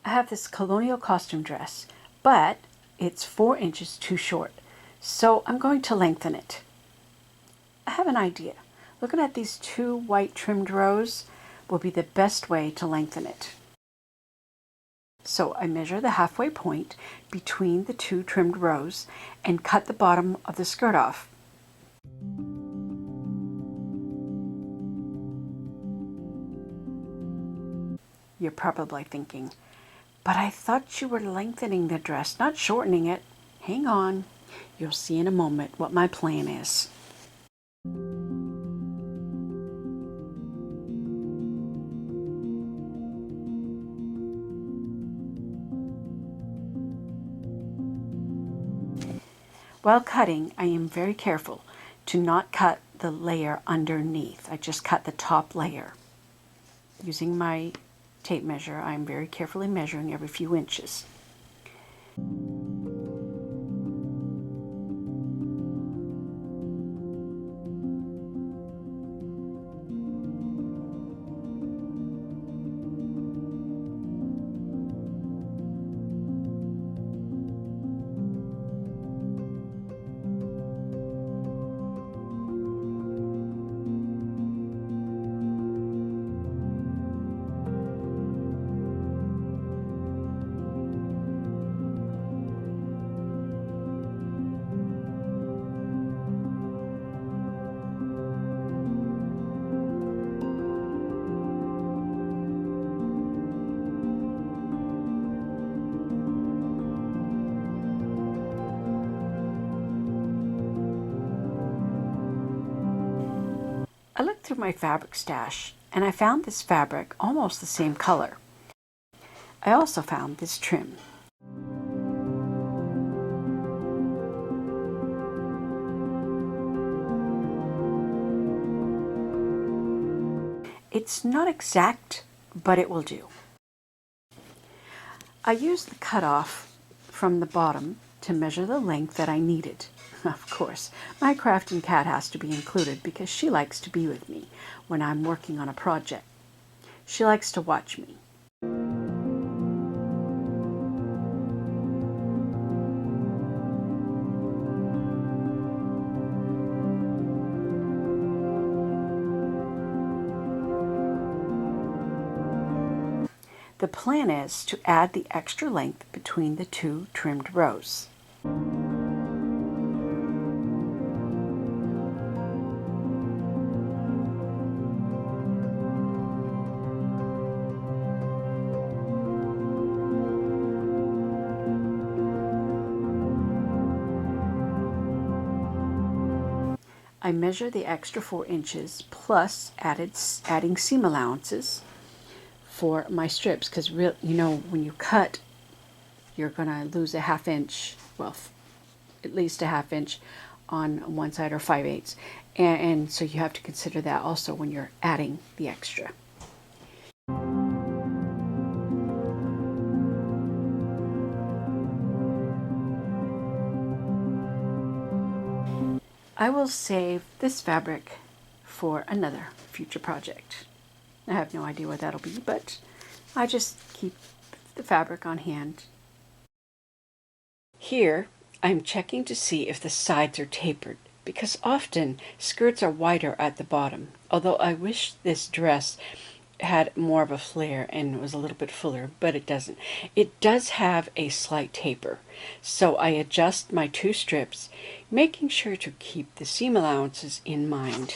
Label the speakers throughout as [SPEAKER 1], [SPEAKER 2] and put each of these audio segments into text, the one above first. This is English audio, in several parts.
[SPEAKER 1] I have this colonial costume dress, but it's 4 inches too short, so I'm going to lengthen it. I have an idea. Looking at these 2 white trimmed rows will be the best way to lengthen it. So I measure the halfway point between the 2 trimmed rows and cut the bottom of the skirt off. You're probably thinking, but I thought you were lengthening the dress, not shortening it. Hang on, you'll see in a moment what my plan is. While cutting, I am very careful to not cut the layer underneath. I just cut the top layer. Using my tape measure, I am very carefully measuring every few inches. I looked through my fabric stash and I found this fabric almost the same color. I also found this trim. It's not exact, but it will do. I used the cutoff from the bottom to measure the length that I needed. Of course, my crafting cat has to be included because she likes to be with me when I'm working on a project. She likes to watch me. The plan is to add the extra length between the 2 trimmed rows. I measure the extra 4 inches plus adding seam allowances for my strips, because when you cut, you're going to lose a ½ inch, well, at least a ½ inch on one side, or 5/8, and so you have to consider that also when you're adding the extra. I will save this fabric for another future project. I have no idea what that'll be, but I just keep the fabric on hand. Here, I'm checking to see if the sides are tapered, because often skirts are wider at the bottom, although I wish this dress had more of a flare and was a little bit fuller, but it doesn't. It does have a slight taper, so I adjust my 2 strips, making sure to keep the seam allowances in mind.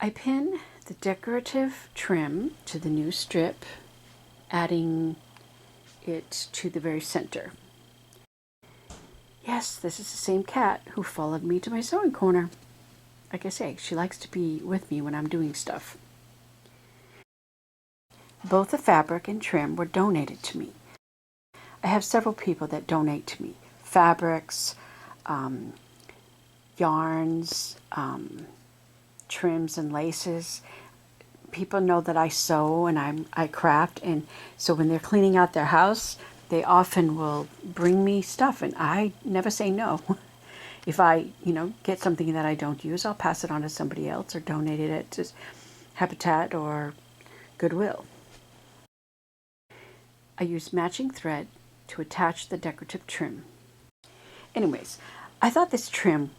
[SPEAKER 1] I pin the decorative trim to the new strip, adding it to the very center. Yes, this is the same cat who followed me to my sewing corner. Like I say, she likes to be with me when I'm doing stuff. Both the fabric and trim were donated to me. I have several people that donate to me fabrics, yarns, trims and laces. People know that I sew and I craft, and so when they're cleaning out their house, they often will bring me stuff, and I never say no. If I, get something that I don't use, I'll pass it on to somebody else or donate it to Habitat or Goodwill. I use matching thread to attach the decorative trim. Anyways, I thought this trim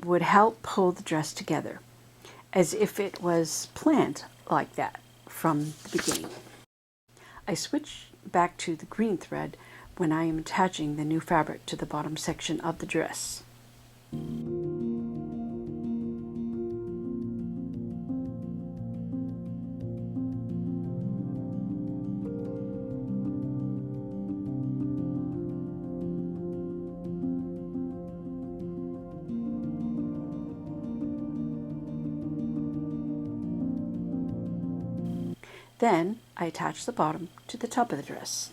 [SPEAKER 1] would help pull the dress together, as if it was planned like that from the beginning. I switch back to the green thread when I am attaching the new fabric to the bottom section of the dress. Then I attach the bottom to the top of the dress.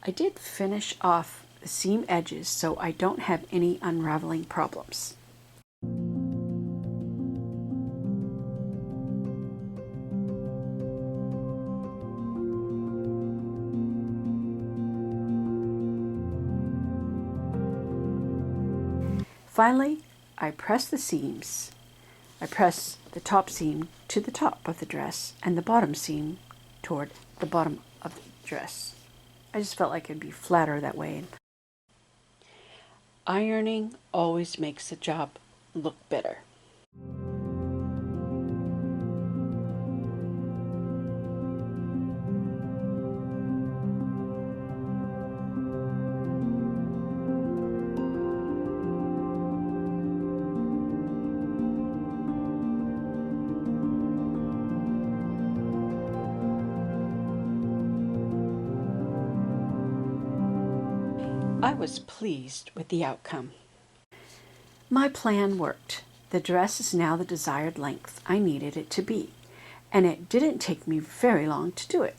[SPEAKER 1] I did finish off the seam edges so I don't have any unraveling problems. Finally, I press the seams. I press the top seam to the top of the dress and the bottom seam toward the bottom of the dress. I just felt like it'd be flatter that way. Ironing always makes the job look better. I was pleased with the outcome. My plan worked. The dress is now the desired length I needed it to be, and it didn't take me very long to do it.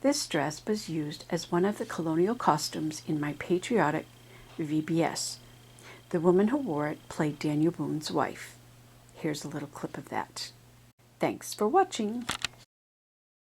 [SPEAKER 1] This dress was used as one of the colonial costumes in my patriotic VBS. The woman who wore it played Daniel Boone's wife. Here's a little clip of that. Thanks for watching.